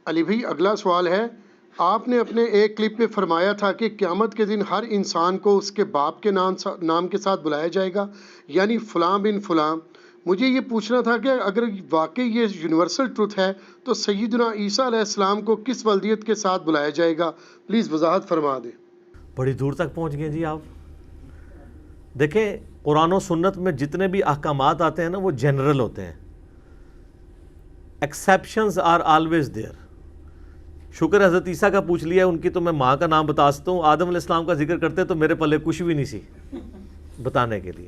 علی بھائی اگلا سوال ہے، آپ نے اپنے ایک کلپ میں فرمایا تھا کہ قیامت کے دن ہر انسان کو اس کے باپ کے نام کے ساتھ بلایا جائے گا، یعنی فلاں بن فلاں۔ مجھے یہ پوچھنا تھا کہ اگر واقعی یہ یونیورسل ٹروتھ ہے تو سیدنا عیسیٰ علیہ السلام کو کس ولدیت کے ساتھ بلایا جائے گا؟ پلیز وضاحت فرما دیں۔ بڑی دور تک پہنچ گئے جی آپ۔ دیکھیں قرآن و سنت میں جتنے بھی احکامات آتے ہیں نا وہ جنرل ہوتے ہیں، ایکسیپشنز آر آلویز دیئر۔ شکر حضرت عیسیٰ کا پوچھ لیا، ان کی تو میں ماں کا نام بتا سکتا ہوں، آدم علیہ السلام کا ذکر کرتے تو میرے پلے کچھ بھی نہیں سی بتانے کے لیے۔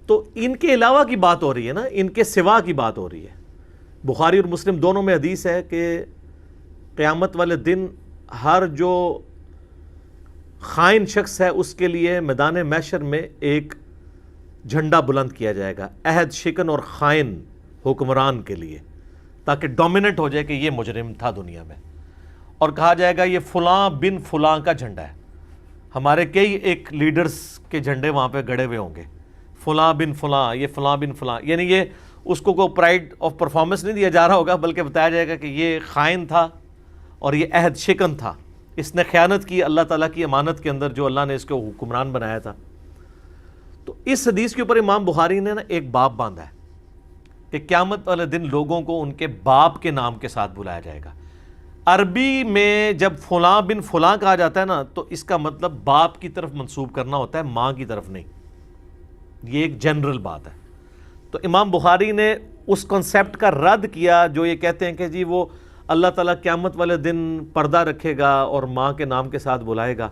تو ان کے علاوہ کی بات ہو رہی ہے نا، ان کے سوا کی بات ہو رہی ہے۔ بخاری اور مسلم دونوں میں حدیث ہے کہ قیامت والے دن ہر جو خائن شخص ہے اس کے لیے میدان محشر میں ایک جھنڈا بلند کیا جائے گا، عہد شکن اور خائن حکمران کے لیے، تاکہ ڈومیننٹ ہو جائے کہ یہ مجرم تھا دنیا میں، اور کہا جائے گا یہ فلاں بن فلاں کا جھنڈا ہے۔ ہمارے کئی ایک لیڈرز کے جھنڈے وہاں پہ گڑے ہوئے ہوں گے، فلاں بن فلاں، یہ فلاں بن فلاں، یعنی یہ اس کو کوئی پرائیڈ آف پرفارمنس نہیں دیا جا رہا ہوگا، بلکہ بتایا جائے گا کہ یہ خائن تھا اور یہ عہد شکن تھا، اس نے خیانت کی اللہ تعالیٰ کی امانت کے اندر جو اللہ نے اس کو حکمران بنایا تھا۔ تو اس حدیث کے اوپر امام بخاری نے نا ایک باب باندھا ہے کہ قیامت والے دن لوگوں کو ان کے باپ کے نام کے ساتھ بلایا جائے گا۔ عربی میں جب فلاں بن فلاں کہا جاتا ہے نا تو اس کا مطلب باپ کی طرف منسوب کرنا ہوتا ہے، ماں کی طرف نہیں۔ یہ ایک جنرل بات ہے۔ تو امام بخاری نے اس کنسیپٹ کا رد کیا جو یہ کہتے ہیں کہ جی وہ اللہ تعالیٰ قیامت والے دن پردہ رکھے گا اور ماں کے نام کے ساتھ بلائے گا۔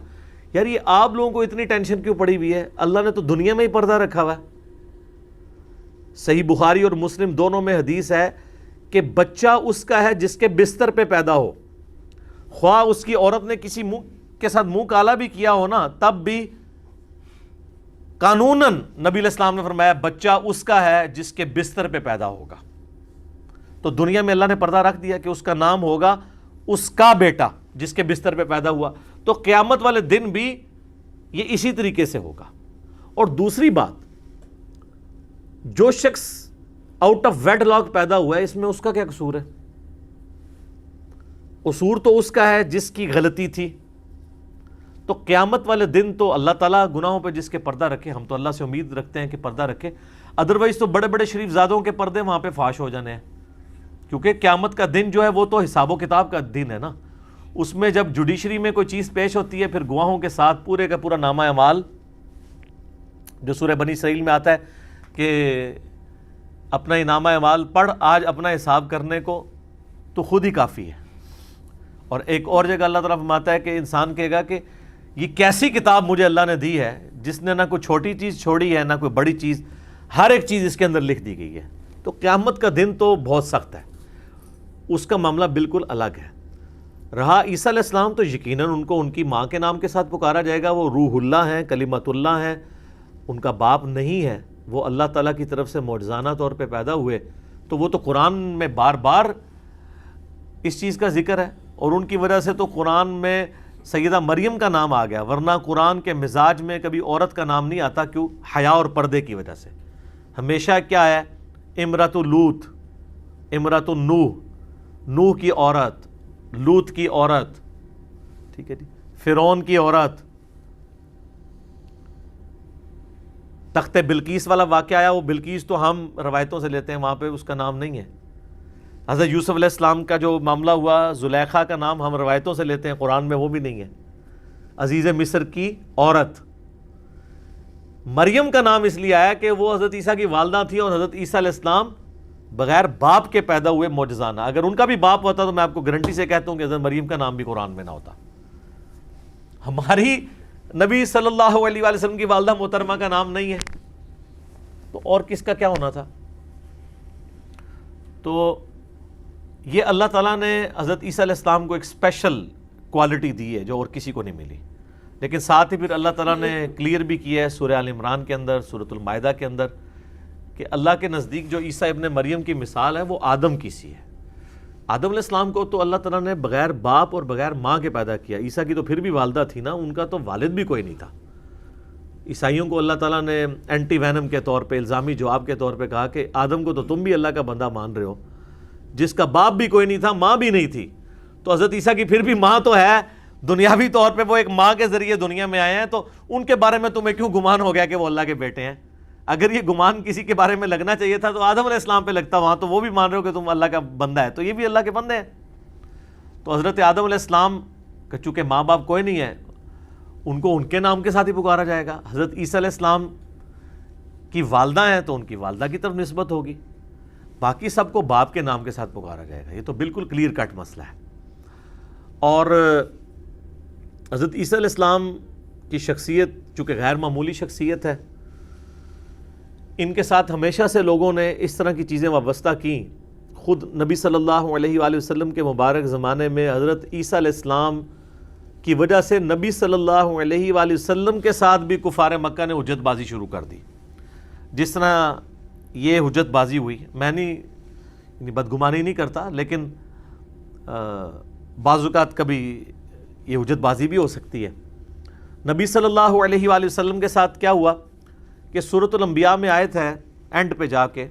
یار یہ آپ لوگوں کو اتنی ٹینشن کیوں پڑی ہوئی ہے؟ اللہ نے تو دنیا میں ہی پردہ رکھا ہوا ہے۔ صحیح بخاری اور مسلم دونوں میں حدیث ہے کہ بچہ اس کا ہے جس کے بستر پہ پیدا ہو، خواہ اس کی عورت نے کسی منہ کے ساتھ منہ کالا بھی کیا ہو نا، تب بھی قانوناً نبی علیہ السلام نے فرمایا بچہ اس کا ہے جس کے بستر پہ پیدا ہوگا۔ تو دنیا میں اللہ نے پردہ رکھ دیا کہ اس کا نام ہوگا اس کا بیٹا جس کے بستر پہ پیدا ہوا، تو قیامت والے دن بھی یہ اسی طریقے سے ہوگا۔ اور دوسری بات، جو شخص آؤٹ آف ویڈ لاک پیدا ہوا ہے اس میں اس کا کیا قصور ہے؟ قصور تو اس کا ہے جس کی غلطی تھی۔ تو قیامت والے دن تو اللہ تعالیٰ گناہوں پہ جس کے پردہ رکھے، ہم تو اللہ سے امید رکھتے ہیں کہ پردہ رکھے، ادروائز تو بڑے بڑے شریف زادوں کے پردے وہاں پہ فاش ہو جانے ہیں، کیونکہ قیامت کا دن جو ہے وہ تو حساب و کتاب کا دن ہے نا۔ اس میں جب جوڈیشری میں کوئی چیز پیش ہوتی ہے پھر گواہوں کے ساتھ پورے کا پورا نامہ اعمال جو سورہ بنی اسرائیل میں آتا ہے کہ اپنا ہی نامہ اعمال پڑھ آج اپنا حساب کرنے کو تو خود ہی کافی ہے۔ اور ایک اور جگہ اللہ تعالیٰ فرماتا ہے کہ انسان کہے گا کہ یہ کیسی کتاب مجھے اللہ نے دی ہے جس نے نہ کوئی چھوٹی چیز چھوڑی ہے نہ کوئی بڑی چیز، ہر ایک چیز اس کے اندر لکھ دی گئی ہے۔ تو قیامت کا دن تو بہت سخت ہے، اس کا معاملہ بالکل الگ ہے۔ رہا عیسیٰ علیہ السلام تو یقیناً ان کو ان کی ماں کے نام کے ساتھ پکارا جائے گا، وہ روح اللہ ہیں، کلمت اللہ ہیں، ان کا باپ نہیں ہے، وہ اللہ تعالیٰ کی طرف سے معجزانہ طور پہ پیدا ہوئے۔ تو وہ تو قرآن میں بار بار اس چیز کا ذکر ہے، اور ان کی وجہ سے تو قرآن میں سیدہ مریم کا نام آ گیا، ورنہ قرآن کے مزاج میں کبھی عورت کا نام نہیں آتا۔ کیوں؟ حیا اور پردے کی وجہ سے ہمیشہ کیا ہے؟ امرۃ لوط، امرۃ نوح، نوح کی عورت، لوط کی عورت، ٹھیک ہے جی، فرعون کی عورت۔ تخت بلقیس والا واقعہ آیا، وہ بلقیس تو ہم روایتوں سے لیتے ہیں، وہاں پہ اس کا نام نہیں ہے۔ حضرت یوسف علیہ السلام کا جو معاملہ ہوا، زلیخا کا نام ہم روایتوں سے لیتے ہیں، قرآن میں وہ بھی نہیں ہے۔ عزیز مصر کی عورت۔ مریم کا نام اس لیے آیا کہ وہ حضرت عیسیٰ کی والدہ تھی، اور حضرت عیسیٰ علیہ السلام بغیر باپ کے پیدا ہوئے معجزانہ۔ اگر ان کا بھی باپ ہوتا تو میں آپ کو گارنٹی سے کہتا ہوں کہ حضرت مریم کا نام بھی قرآن میں نہ ہوتا۔ ہماری نبی صلی اللہ علیہ وآلہ وسلم کی والدہ محترمہ کا نام نہیں ہے، تو اور کس کا کیا ہونا تھا؟ تو یہ اللہ تعالیٰ نے حضرت عیسیٰ علیہ السلام کو ایک اسپیشل کوالٹی دی ہے جو اور کسی کو نہیں ملی۔ لیکن ساتھ ہی پھر اللہ تعالیٰ نے کلیئر بھی کیا ہے سورہ آل عمران کے اندر، سورۃ المائدہ کے اندر، کہ اللہ کے نزدیک جو عیسیٰ ابن مریم کی مثال ہے وہ آدم کی سی ہے۔ آدم علیہ السلام کو تو اللہ تعالیٰ نے بغیر باپ اور بغیر ماں کے پیدا کیا۔ عیسیٰ کی تو پھر بھی والدہ تھی نا، ان کا تو والد بھی کوئی نہیں تھا۔ عیسائیوں کو اللہ تعالیٰ نے اینٹی وینم کے طور پہ، الزامی جواب کے طور پہ کہا کہ آدم کو تو تم بھی اللہ کا بندہ مان رہے ہو، جس کا باپ بھی کوئی نہیں تھا، ماں بھی نہیں تھی، تو حضرت عیسیٰ کی پھر بھی ماں تو ہے، دنیاوی طور پہ وہ ایک ماں کے ذریعے دنیا میں آئے ہیں، تو ان کے بارے میں تمہیں کیوں گمان ہو گیا کہ وہ اللہ کے بیٹے ہیں؟ اگر یہ گمان کسی کے بارے میں لگنا چاہیے تھا تو آدم علیہ السلام پہ لگتا، وہاں تو وہ بھی مان رہے ہو کہ تم اللہ کا بندہ ہے، تو یہ بھی اللہ کے بندے ہیں۔ تو حضرت آدم علیہ السلام کہ چونکہ ماں باپ کوئی نہیں ہے، ان کو ان کے نام کے ساتھ ہی پکارا جائے گا۔ حضرت عیسیٰ علیہ السلام کی والدہ ہیں تو ان کی والدہ کی طرف نسبت ہوگی، باقی سب کو باپ کے نام کے ساتھ پکارا جائے گا۔ یہ تو بالکل کلیئر کٹ مسئلہ ہے۔ اور حضرت عیسیٰ علیہ السلام کی شخصیت چونکہ غیر معمولی شخصیت ہے، ان کے ساتھ ہمیشہ سے لوگوں نے اس طرح کی چیزیں وابستہ کیں۔ خود نبی صلی اللہ علیہ وآلہ وسلم کے مبارک زمانے میں حضرت عیسیٰ علیہ السلام کی وجہ سے نبی صلی اللہ علیہ وآلہ وسلم کے ساتھ بھی کفار مکہ نے حجت بازی شروع کر دی۔ جس طرح یہ حجت بازی ہوئی، میں نہیں بدگمانی نہیں کرتا، لیکن بعض اوقات کبھی یہ حجت بازی بھی ہو سکتی ہے۔ نبی صلی اللہ علیہ وآلہ وسلم کے ساتھ کیا ہوا کہ سورۃ الانبیاء میں آیت ہے اینڈ پہ جا کے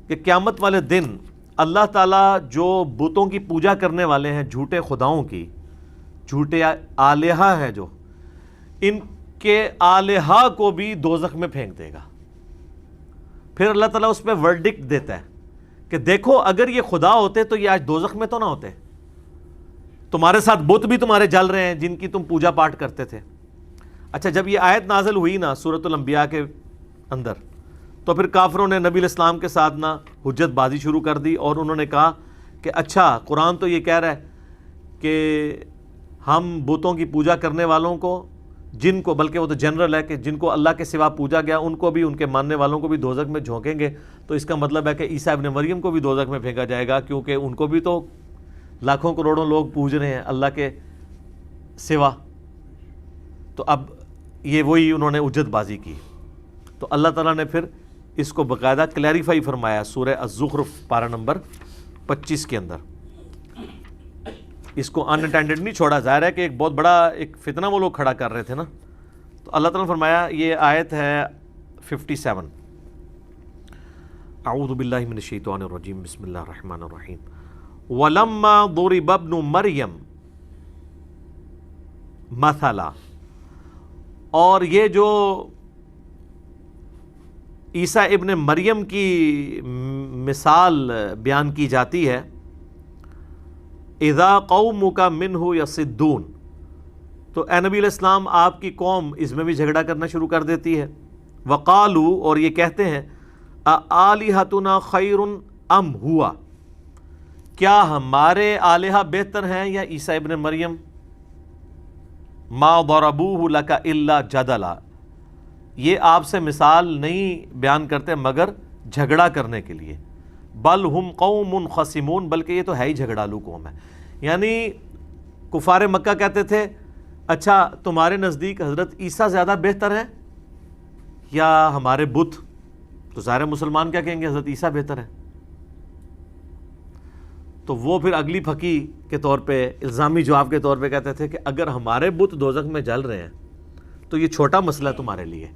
کہ قیامت والے دن اللہ تعالیٰ جو بتوں کی پوجا کرنے والے ہیں، جھوٹے خداؤں کی، جھوٹے آلہہ ہیں جو، ان کے آلہہ کو بھی دوزخ میں پھینک دے گا۔ پھر اللہ تعالیٰ اس پہ ورڈکٹ دیتا ہے کہ دیکھو اگر یہ خدا ہوتے تو یہ آج دوزخ میں تو نہ ہوتے، تمہارے ساتھ بت بھی تمہارے جل رہے ہیں جن کی تم پوجا پاٹ کرتے تھے۔ اچھا، جب یہ آیت نازل ہوئی نا سورۃ الانبیاء کے اندر، تو پھر کافروں نے نبی علیہ السلام کے ساتھ نا حجت بازی شروع کر دی، اور انہوں نے کہا کہ اچھا قرآن تو یہ کہہ رہا ہے کہ ہم بتوں کی پوجا کرنے والوں کو، جن کو، بلکہ وہ تو جنرل ہے کہ جن کو اللہ کے سوا پوجا گیا ان کو بھی، ان کے ماننے والوں کو بھی دوزخ میں جھونکیں گے، تو اس کا مطلب ہے کہ عیسیٰ ابن مریم کو بھی دوزخ میں پھینکا جائے گا، کیونکہ ان کو بھی تو لاکھوں کروڑوں لوگ پوج رہے ہیں اللہ کے سوا۔ تو اب یہ وہی انہوں نے حجت بازی کی، تو اللہ تعالیٰ نے پھر اس کو باقاعدہ کلیریفائی فرمایا سورہ الزخرف پارہ نمبر 25 کے اندر۔ اس کو ان انٹینڈڈ نہیں چھوڑا، ظاہر ہے کہ ایک بہت بڑا ایک فتنہ وہ لوگ کھڑا کر رہے تھے نا، تو اللہ تعالیٰ نے فرمایا، یہ آیت ہے 57، اعوذ باللہ من الشیطان الرجیم، بسم اللہ الرحمن الرحیم، وَلَمَّا ضُرِبَ ابْنُ مَرْيَمْ مَثَلًا، اور یہ جو عیسیٰ ابن مریم کی مثال بیان کی جاتی ہے، اذا قومک منہ یصدون، تو اے نبی علیہ السلام آپ کی قوم اس میں بھی جھگڑا کرنا شروع کر دیتی ہے۔ وقالو، اور یہ کہتے ہیں، آلہتنا خیر ام ہوا، کیا ہمارے آلہہ بہتر ہیں یا عیسیٰ ابن مریم؟ ما ضربوہ لک الا جدلا، یہ آپ سے مثال نہیں بیان کرتے مگر جھگڑا کرنے کے لیے۔ بل ہم قوم خصمون، بلکہ یہ تو ہے ہی جھگڑالو قوم ہے۔ یعنی کفار مکہ کہتے تھے اچھا تمہارے نزدیک حضرت عیسیٰ زیادہ بہتر ہے یا ہمارے بت؟ تو ظاہر مسلمان کیا کہیں گے؟ حضرت عیسیٰ بہتر ہے۔ تو وہ پھر اگلی پھکی کے طور پہ، الزامی جواب کے طور پہ کہتے تھے کہ اگر ہمارے بت دوزخ میں جل رہے ہیں تو یہ چھوٹا مسئلہ ہے تمہارے لیے،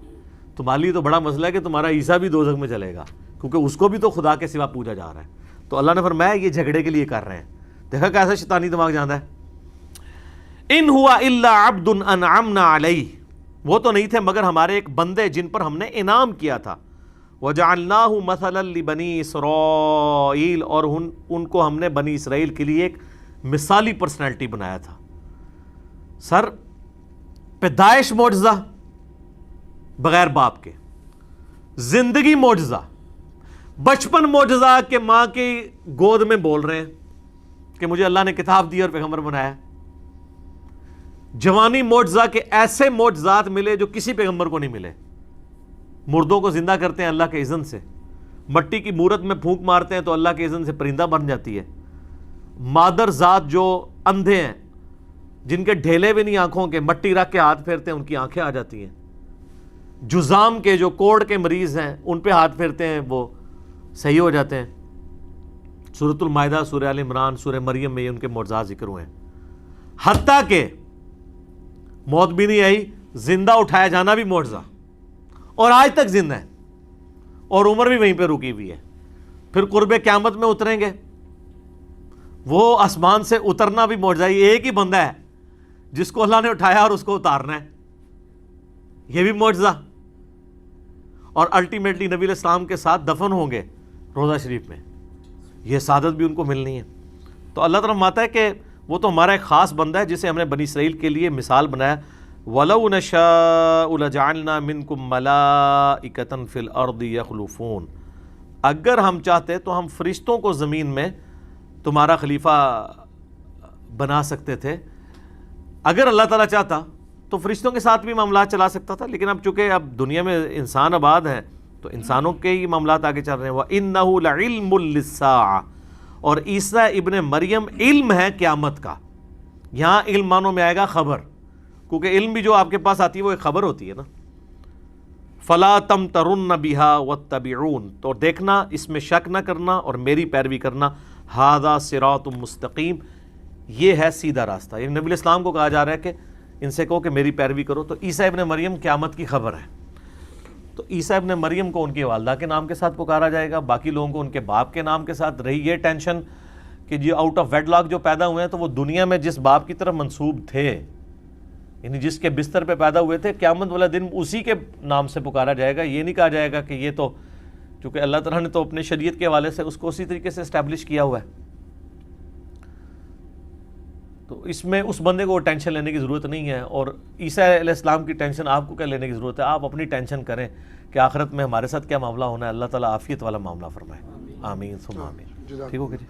تمہارے لیے تو بڑا مسئلہ ہے کہ تمہارا عیسیٰ بھی دوزخ میں جلے گا، کیونکہ اس کو بھی تو خدا کے سوا پوجا جا رہا ہے۔ تو اللہ نے فرمایا یہ جھگڑے کے لیے کر رہے ہیں۔ دیکھا کیسا شیطانی دماغ جانتا ہے۔ ان ہوا الا عبد انعمنا علیہ، وہ تو نہیں تھے مگر ہمارے ایک بندے جن پر ہم نے انعام کیا تھا۔ وجعلناہ مثلا لبنی اسرائیل، اور ان کو ہم نے بنی اسرائیل کے لیے ایک مثالی پرسنالٹی بنایا تھا۔ سر، پیدائش معجزہ بغیر باپ کے، زندگی معجزہ، بچپن معجزہ کہ ماں کی گود میں بول رہے ہیں کہ مجھے اللہ نے کتاب دی اور پیغمبر بنایا، جوانی معجزہ کہ ایسے معجزات ملے جو کسی پیغمبر کو نہیں ملے، مردوں کو زندہ کرتے ہیں اللہ کے اذن سے، مٹی کی مورت میں پھونک مارتے ہیں تو اللہ کے اذن سے پرندہ بن جاتی ہے، مادر ذات جو اندھے ہیں، جن کے ڈھیلے بھی نہیں آنکھوں کے، مٹی رکھ کے ہاتھ پھیرتے ہیں ان کی آنکھیں آ جاتی ہیں، جزام کے جو کوڑ کے مریض ہیں ان پہ ہاتھ پھیرتے ہیں وہ صحیح ہو جاتے ہیں۔ سورۃ المائدہ، سورہ آل عمران، سورہ مریم میں ان کے معجزات ذکر ہوئے ہیں۔ حتیٰ کہ موت بھی نہیں آئی، زندہ اٹھایا جانا بھی معجزہ، اور آج تک زندہ ہے، اور عمر بھی وہیں پہ رکی ہوئی ہے۔ پھر قرب قیامت میں اتریں گے وہ آسمان سے اترنا بھی معجزہ ہے. ایک ہی بندہ ہے جس کو اللہ نے اٹھایا اور اس کو اتارنا ہے, یہ بھی معجزہ. اور الٹیمیٹلی نبی علیہ السلام کے ساتھ دفن ہوں گے روضہ شریف میں, یہ سعادت بھی ان کو ملنی ہے. تو اللہ تعالیٰ فرماتا ہے کہ وہ تو ہمارا ایک خاص بندہ ہے جسے ہم نے بنی اسرائیل کے لیے مثال بنایا. وَلَوْ نَشَاءُ لَجَعَلْنَا مِنْكُمْ مَلَائِكَةً فِي الْأَرْضِ يَخْلُفُونَ, اگر ہم چاہتے تو ہم فرشتوں کو زمین میں تمہارا خلیفہ بنا سکتے تھے. اگر اللہ تعالیٰ چاہتا تو فرشتوں کے ساتھ بھی معاملات چلا سکتا تھا, لیکن اب چونکہ اب دنیا میں انسان آباد ہیں تو انسانوں کے ہی معاملات آگے چل رہے ہیں. وَإِنَّهُ لَعِلْمٌ لِلسَّاعَةِ, اور عیسیٰ ابن مریم علم ہے قیامت کا. یہاں علم معنوں میں آئے گا خبر, کیونکہ علم بھی جو آپ کے پاس آتی ہے وہ ایک خبر ہوتی ہے نا. فَلَا تَمْتَرُنَّ بِهَا وَاتَّبِعُونَ, تو دیکھنا اس میں شک نہ کرنا اور میری پیروی کرنا. هَذَا صِرَاطٌ مُسْتَقِيم, یہ ہے سیدھا راستہ. یعنی نبی علیہ السلام کو کہا جا رہا ہے کہ ان سے کہو کہ میری پیروی کرو. تو عیسیٰ ابن مریم قیامت کی خبر ہے. تو عیسیٰ ابن مریم کو ان کی والدہ کے نام کے ساتھ پکارا جائے گا, باقی لوگوں کو ان کے باپ کے نام کے ساتھ. رہی یہ ٹینشن کہ جو آؤٹ آف ویڈ لاک جو پیدا ہوئے ہیں تو وہ دنیا میں جس باپ کی طرف منسوب تھے, یعنی جس کے بستر پہ پیدا ہوئے تھے, قیامت والا دن اسی کے نام سے پکارا جائے گا. یہ نہیں کہا جائے گا کہ یہ تو چونکہ اللہ تعالیٰ نے تو اپنے شریعت کے حوالے سے اس کو اسی طریقے سے اسٹیبلش کیا ہوا ہے. تو اس میں اس بندے کو ٹینشن لینے کی ضرورت نہیں ہے, اور عیسیٰ علیہ السلام کی ٹینشن آپ کو کیا لینے کی ضرورت ہے. آپ اپنی ٹینشن کریں کہ آخرت میں ہمارے ساتھ کیا معاملہ ہونا ہے. اللہ تعالیٰ عافیت والا معاملہ فرمائے. آمین ثم آمین. ٹھیک ہو گیا جی.